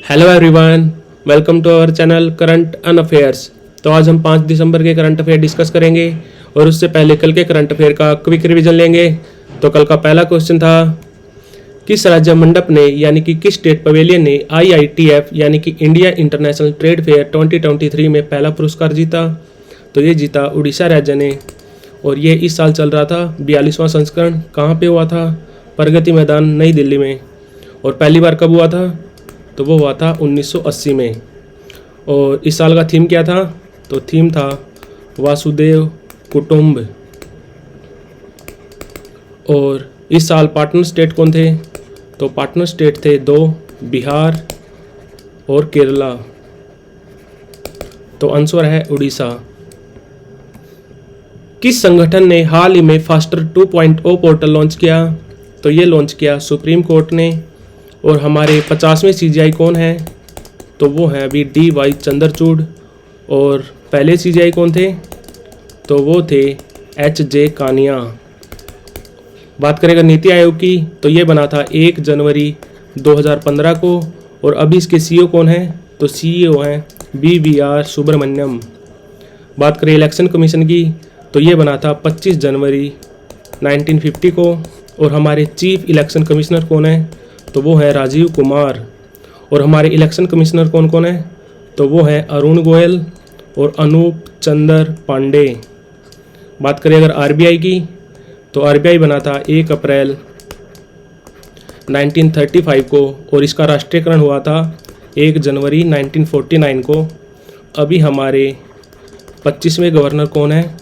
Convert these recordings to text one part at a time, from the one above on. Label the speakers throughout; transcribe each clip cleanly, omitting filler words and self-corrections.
Speaker 1: Hello everyone, welcome to our channel current and affairs. तो आज हम 5 दिसंबर के करंट अफेयर डिस्कस करेंगे और उससे पहले कल के करंट अफेयर का क्विक रिवीजन लेंगे। तो कल का पहला क्वेश्चन था, किस राज्य मंडप ने यानी कि किस स्टेट पवेलियन ने IITF यानी कि इंडिया इंटरनेशनल ट्रेड फेयर 2023 में पहला पुरस्कार जीता? तो ये जीता उड़ीसा राज्य ने और ये इस साल चल रहा था 42वां संस्करण। कहाँ पे हुआ था? प्रगति मैदान, नई दिल्ली में। और पहली बार कब हुआ था? तो वो हुआ था 1980 में। और इस साल का थीम क्या था? तो थीम था वासुदेव कुटुंब। और इस साल पार्टनर स्टेट कौन थे? तो पार्टनर स्टेट थे 2, बिहार और केरला। तो आंसर है उड़ीसा। किस संगठन ने हाल ही में फास्टर 2.0 पोर्टल लॉन्च किया? तो ये लॉन्च किया सुप्रीम कोर्ट ने। और हमारे 50वें CGI कौन है? तो वो हैं अभी DY चंद्रचूड़। और पहले CGI कौन थे? तो वो थे HJ कानिया। बात करेगा नीति आयोग की, तो ये बना था 1 जनवरी 2015 को। और अभी इसके CEO कौन है? तो CEO हैं BVR सुब्रमण्यम। बात करें इलेक्शन कमीशन की, तो ये बना था 25 जनवरी 1950 को। और हमारे चीफ इलेक्शन कमिश्नर कौन है? तो वो है राजीव कुमार। और हमारे इलेक्शन कमिश्नर कौन कौन है? तो वो हैं अरुण गोयल और अनूप चंद्र पांडे। बात करें अगर RBI की, तो RBI बना था 1 अप्रैल 1935 को और इसका राष्ट्रीयकरण हुआ था 1 जनवरी 1949 को। अभी हमारे 25वें गवर्नर कौन है?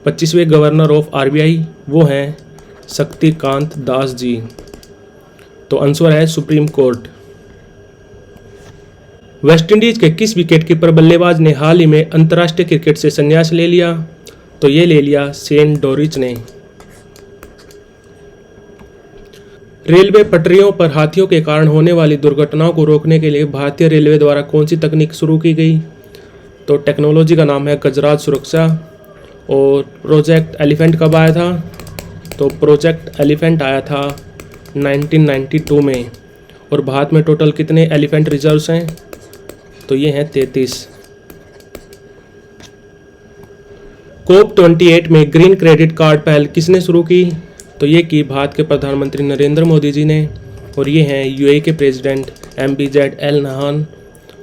Speaker 1: 25वें गवर्नर ऑफ RBI वो हैं शक्तिकांत दास जी। तो आंसर है सुप्रीम कोर्ट। वेस्टइंडीज के किस विकेट कीपर बल्लेबाज ने हाल ही में अंतर्राष्ट्रीय क्रिकेट से संन्यास ले लिया? तो ये ले लिया शेन डोरिच ने। रेलवे पटरियों पर हाथियों के कारण होने वाली दुर्घटनाओं को रोकने के लिए भारतीय रेलवे द्वारा कौन सी तकनीक शुरू की गई? तो टेक्नोलॉजी का नाम है गजराज सुरक्षा। और प्रोजेक्ट एलिफेंट कब आया था? तो प्रोजेक्ट एलिफेंट आया था 1992 में। और भारत में टोटल कितने एलिफेंट रिजर्व्स हैं? तो ये हैं 33। COP28 में ग्रीन क्रेडिट कार्ड पहल किसने शुरू की? तो ये की भारत के प्रधानमंत्री नरेंद्र मोदी जी ने। और ये हैं UAE के प्रेसिडेंट MBZ एल नहान।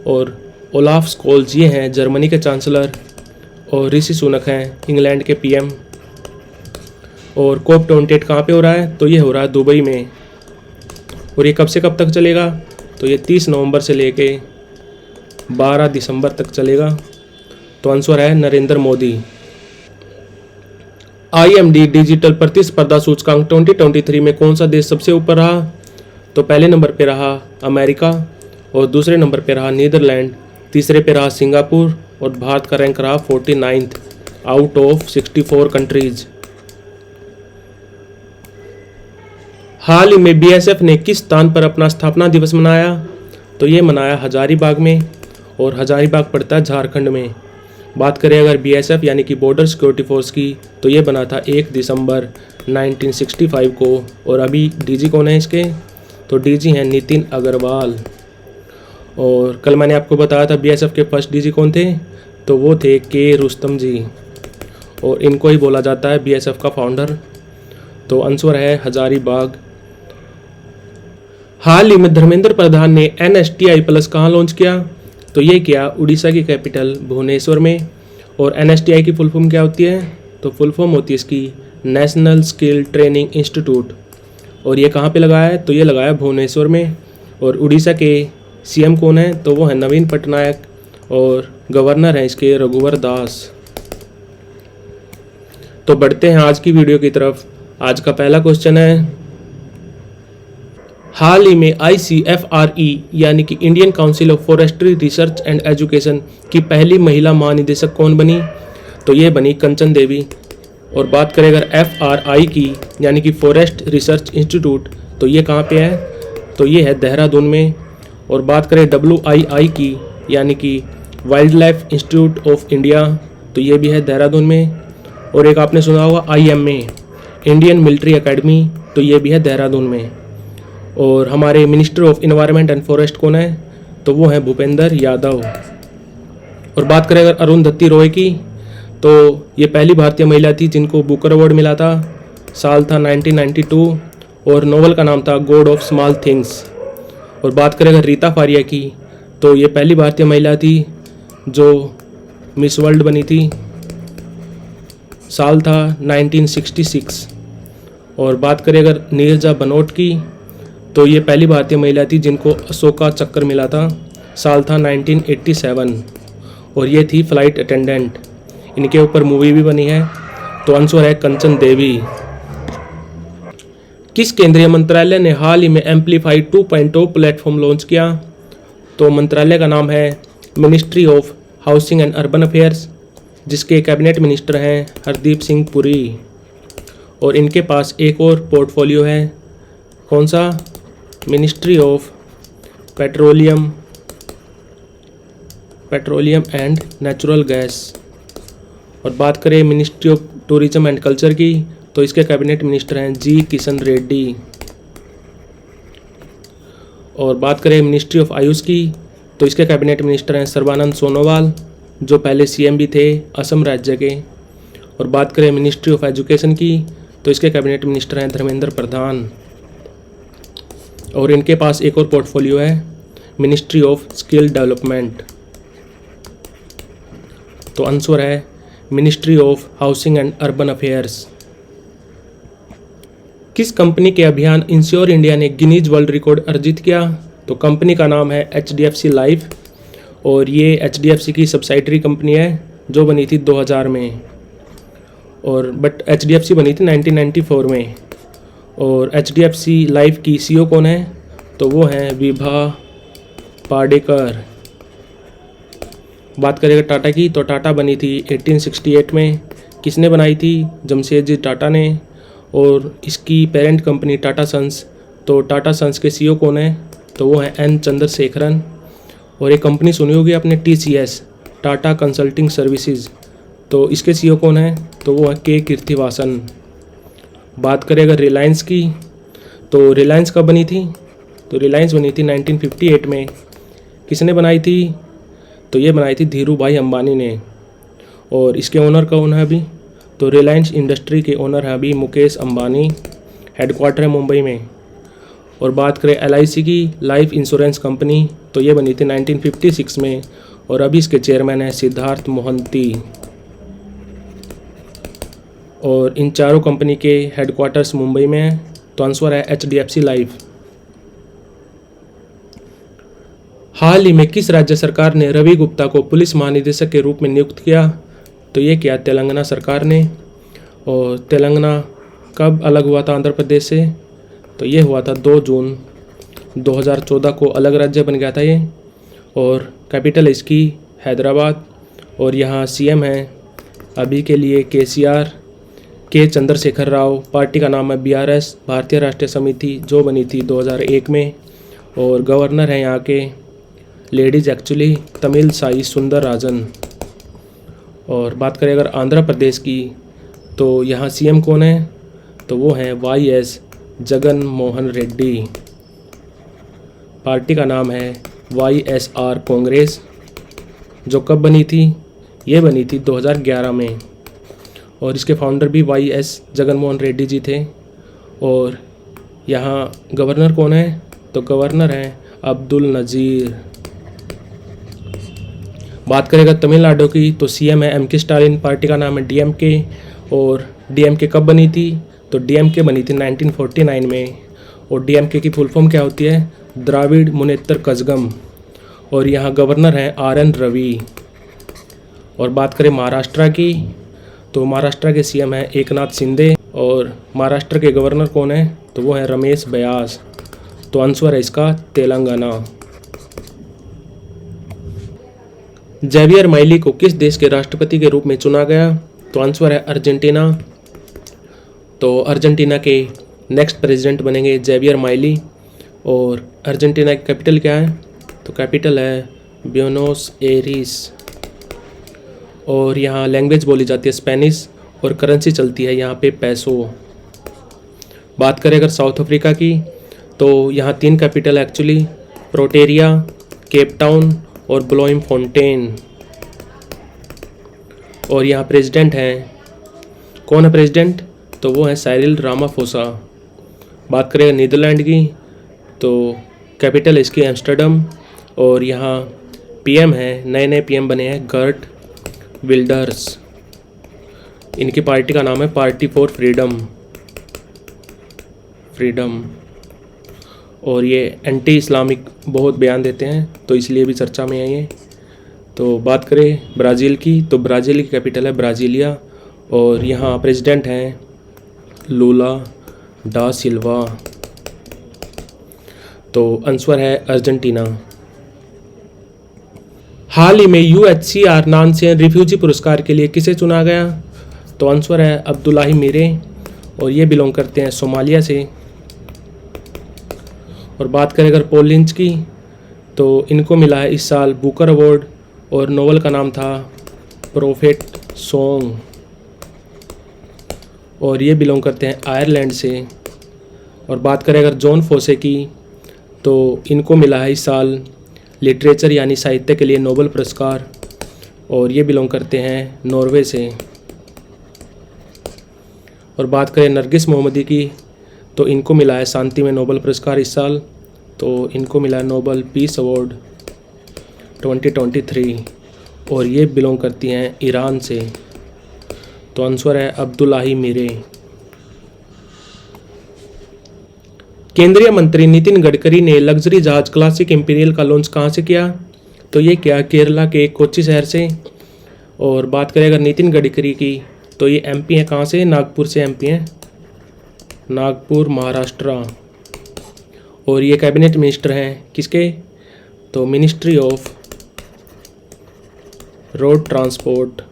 Speaker 1: और ओलाफ स्कोल्ज ये हैं जर्मनी के चांसलर। और ऋषि सुनक हैं इंग्लैंड के PM। और COP28 कहाँ पे हो रहा है? तो ये हो रहा है दुबई में। और ये कब से कब तक चलेगा? तो ये 30 नवंबर से लेके 12 दिसंबर तक चलेगा। तो आंसर है नरेंद्र मोदी। IMD डिजिटल प्रतिस्पर्धा सूचकांक 2023 में कौन सा देश सबसे ऊपर रहा? तो पहले नंबर पे रहा अमेरिका और दूसरे नंबर पे रहा नीदरलैंड, तीसरे पे रहा सिंगापुर और भारत का रैंक रहा 49th आउट ऑफ 64 कंट्रीज। हाल ही में BSF ने किस स्थान पर अपना स्थापना दिवस मनाया? तो ये मनाया हजारीबाग में। और हजारीबाग पड़ता है झारखंड में। बात करें अगर BSF यानी कि बॉर्डर सिक्योरिटी फोर्स की, तो ये बना था 1 दिसंबर 1965 को। और अभी DG कौन है इसके? तो DG हैं नितिन अग्रवाल। और कल मैंने आपको बताया था BSF के फर्स्ट DG कौन थे? तो वो थे K रुस्तम जी। और इनको ही बोला जाता है BSF का फाउंडर। तो आंसर है हजारीबाग। हाल ही में धर्मेंद्र प्रधान ने NSTI प्लस कहाँ लॉन्च किया? तो ये किया उड़ीसा की कैपिटल भुवनेश्वर में। और NSTI की फुल फॉर्म क्या होती है? तो फुल फॉर्म होती है इसकी नेशनल स्किल ट्रेनिंग इंस्टीट्यूट। और ये कहाँ पे लगाया है? तो ये लगाया भुवनेश्वर में। और उड़ीसा के CM कौन है? तो वो है नवीन पटनायक। और गवर्नर हैं इसके रघुवर दास। तो बढ़ते हैं आज की वीडियो की तरफ। आज का पहला क्वेश्चन है, हाल ही में ICFRE यानी कि Indian council of forestry research and education की पहली महिला महानिदेशक कौन बनी? तो ये बनी कंचन देवी। और बात करें अगर FRI की यानी कि फॉरेस्ट रिसर्च इंस्टीट्यूट, तो ये कहाँ पे है? तो ये है देहरादून में। और बात करें WII की यानी कि wild life institute of India, तो ये भी है देहरादून में। और एक आपने सुना होगा IMA इंडियन मिलिट्री एकेडमी, तो ये भी है देहरादून में। और हमारे minister of environment and forest कौन है? तो वो है भूपेंद्र यादव। और बात करें अगर अरुंधति रॉय की, तो ये पहली भारतीय महिला थी जिनको बुकर अवार्ड मिला था। साल था 1992 और नोवेल का नाम था गॉड ऑफ स्मॉल थिंग्स। और बात करें अगर रीता फारिया की, तो ये पहली भारतीय महिला थी जो मिस वर्ल्ड बनी थी। साल था 1966। और बात करें अगर नीरजा बनोट की, तो ये पहली भारतीय महिला थी जिनको अशोका चक्र मिला था। साल था 1987 और ये थी फ्लाइट अटेंडेंट। इनके ऊपर मूवी भी बनी है। तो आंसर है कंचन देवी। किस केंद्रीय मंत्रालय ने हाल ही में एम्पलीफाई 2.0 प्लेटफॉर्म लॉन्च किया? तो मंत्रालय का नाम है ministry of housing and urban affairs, जिसके कैबिनेट मिनिस्टर हैं हरदीप सिंह पुरी। और इनके पास एक और पोर्टफोलियो है, कौन सा? Ministry of petroleum and natural gas. और बात करें ministry of tourism and culture की, तो इसके कैबिनेट मिनिस्टर हैं जी किशन रेड्डी। और बात करें मिनिस्ट्री ऑफ आयुष की, तो इसके कैबिनेट मिनिस्टर हैं सर्बानंद सोनोवाल, जो पहले सीएम भी थे असम राज्य के। और बात करें मिनिस्ट्री ऑफ एजुकेशन की, तो इसके कैबिनेट मिनिस्टर हैं धर्मेंद्र प्रधान। और इनके पास एक और पोर्टफोलियो है, मिनिस्ट्री ऑफ स्किल डेवलपमेंट। तो आंसर है ministry of housing and urban affairs. किस कंपनी के अभियान इंश्योर इंडिया ने गिनीज वर्ल्ड रिकॉर्ड अर्जित किया? तो कंपनी का नाम है HDFC लाइफ और ये HDFC की सब्सिडरी कंपनी है जो बनी थी 2000 में। और बट HDFC बनी थी 1994 में। और HDFC लाइफ की CEO कौन है? तो वो हैं विभा पाडेकर। बात करेंगे टाटा की, तो टाटा बनी थी 1868 में। किसने बनाई थी? जमशेदजी टाटा ने। और इसकी पेरेंट कंपनी टाटा सन्स, तो टाटा सन्स के CEO कौन है? तो वो हैं N चंद्रशेखरन। और एक कंपनी सुनी होगी आपने TCS, टाटा कंसल्टिंग सर्विसेज, तो इसके CEO कौन है? तो वो है K कीर्तिवासन। बात करें अगर रिलायंस की, तो रिलायंस कब बनी थी? तो रिलायंस बनी थी 1958 में। किसने बनाई थी? तो ये बनाई थी धीरू भाई अंबानी ने। और इसके ओनर कौन है अभी? तो रिलायंस इंडस्ट्री के ओनर हैं अभी मुकेश अंबानी। हेडक्वार्टर है मुंबई में। और बात करें LIC की, लाइफ इंश्योरेंस कंपनी, तो ये बनी थी 1956 में और अभी इसके चेयरमैन हैं सिद्धार्थ मोहंती। और इन चारों कंपनी के हेडक्वार्टर्स मुंबई में हैं। तो आंसर है HDFC लाइफ। हाल ही में किस राज्य सरकार ने रवि गुप्ता को पुलिस महानिदेशक के रूप में नियुक्त किया? तो ये किया तेलंगाना सरकार ने। और तेलंगाना कब अलग हुआ था आंध्र प्रदेश से? तो ये हुआ था 2 जून 2014 को अलग राज्य बन गया था ये। और कैपिटल इसकी हैदराबाद। और यहाँ CM हैं अभी के लिए KCR, के चंद्रशेखर राव। पार्टी का नाम है BRS, भारतीय राष्ट्रीय समिति, जो बनी थी 2001 में। और गवर्नर हैं यहाँ के लेडीज एक्चुअली तमिल साई सुंदर राजन। और बात करें अगर आंध्र प्रदेश की, तो यहाँ CM कौन है? तो वो हैं YS जगन मोहन रेड्डी। पार्टी का नाम है YSR कांग्रेस, जो कब बनी थी? ये बनी थी 2011 में। और इसके फाउंडर भी YS जगन मोहन रेड्डी जी थे। और यहाँ गवर्नर कौन है? तो गवर्नर हैं अब्दुल नज़ीर। बात करेगा तमिलनाडु की, तो CM है MK स्टालिन। पार्टी का नाम है DMK। और DMK कब बनी थी? तो DMK बनी थी 1949 में। और DMK की फुल फॉर्म क्या होती है? द्राविड़ मुनेत्र कजगम। और यहाँ गवर्नर हैं RN रवि। और बात करें महाराष्ट्र की, तो महाराष्ट्र के CM हैं एकनाथ शिंदे। और महाराष्ट्र के गवर्नर कौन है? तो वो हैं रमेश बैस। तो आंसर है इसका तेलंगाना। जेवियर माइली को किस देश के राष्ट्रपति के रूप में चुना गया? तो आंसर है अर्जेंटीना। तो अर्जेंटीना के नेक्स्ट प्रेसिडेंट बनेंगे जेवियर माइली। और अर्जेंटीना की कैपिटल क्या है? तो कैपिटल है ब्यूनोस एरिस। और यहाँ लैंग्वेज बोली जाती है स्पेनिश और करेंसी चलती है यहाँ पे पैसो। बात करें अगर साउथ अफ्रीका की, तो यहाँ 3 कैपिटल है एक्चुअली, प्रोटेरिया, केप टाउन और ब्लोमफोंटेन। और यहाँ प्रेसिडेंट हैं, कौन है प्रेसिडेंट? तो वो है साइरिल रामाफोसा। बात करें नीदरलैंड की तो कैपिटल इसकी एम्स्टर्डम। और यहाँ पीएम है, नए नए पीएम बने हैं गर्ट विल्डर्स। इनकी पार्टी का नाम है पार्टी फॉर फ्रीडम। और ये एंटी इस्लामिक बहुत बयान देते हैं, तो इसलिए भी चर्चा में है ये। तो बात करें ब्राज़ील की तो ब्राज़ील की कैपिटल है ब्राज़ीलिया। और यहाँ प्रेसिडेंट हैं लूला डा सिल्वा। तो आंसर है अर्जेंटीना। हाल ही में UNHCR नानसेन रिफ्यूजी पुरस्कार के लिए किसे चुना गया? तो आंसर है अब्दुल्लाही मीरे। और ये बिलोंग करते हैं सोमालिया से। और बात करें अगर पोलिंज की तो इनको मिला है इस साल बुकर अवार्ड और नोवेल का नाम था प्रोफेट सॉन्ग। और ये बिलोंग करते हैं आयरलैंड से। और बात करें अगर जॉन फोसे की तो इनको मिला है इस साल लिटरेचर यानी साहित्य के लिए नोबेल पुरस्कार। और ये बिलोंग करते हैं नॉर्वे से। और बात करें नरगिस मोहम्मदी की तो इनको मिला है शांति में नोबेल पुरस्कार इस साल। तो इनको मिला है नोबेल पीस अवार्ड 2023। और ये बिलोंग करती हैं ईरान से। तो आंसर है अब्दुल्लाही मीरे। केंद्रीय मंत्री नितिन गडकरी ने लग्जरी जहाज क्लासिक इंपीरियल का लॉन्च कहाँ से किया? तो ये किया केरला के कोच्चि शहर से। और बात करें अगर नितिन गडकरी की तो ये MP हैं, कहाँ से? नागपुर से MP हैं, नागपुर महाराष्ट्र। और ये कैबिनेट मिनिस्टर हैं किसके? तो ministry of road transport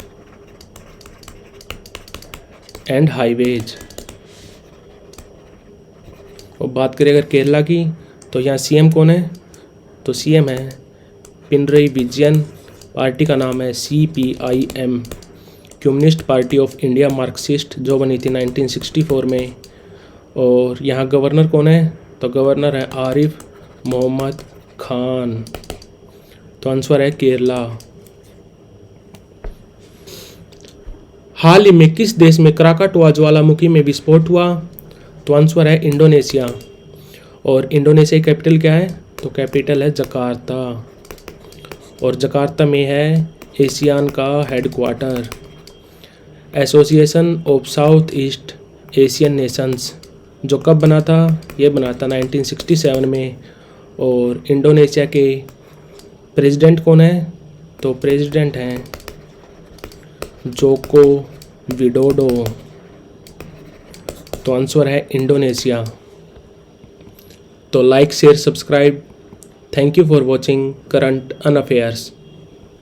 Speaker 1: and highways. और बात करें अगर केरला की तो यहाँ CM कौन है? तो CM है पिनरई विजयन। पार्टी का नाम है CPIM, communist party of India Marxist, जो बनी थी 1964 में। और यहाँ गवर्नर कौन है? तो गवर्नर है आरिफ मोहम्मद खान। तो आंसर है केरला। हाल ही में किस देश में क्राकाटोआ ज्वालामुखी में विस्फोट हुआ? तो आंसर है इंडोनेशिया। और इंडोनेशिया की कैपिटल क्या है? तो कैपिटल है जकार्ता। और जकार्ता में है एशियान का headquarter. Association of south east Asian Nations जो कब बना था? ये बना था 1967 में। और इंडोनेशिया के प्रेसिडेंट कौन है? तो प्रेसिडेंट हैं जोको विडोडो। तो आंसर है इंडोनेशिया। तो like share subscribe. Thank you for watching current and affairs.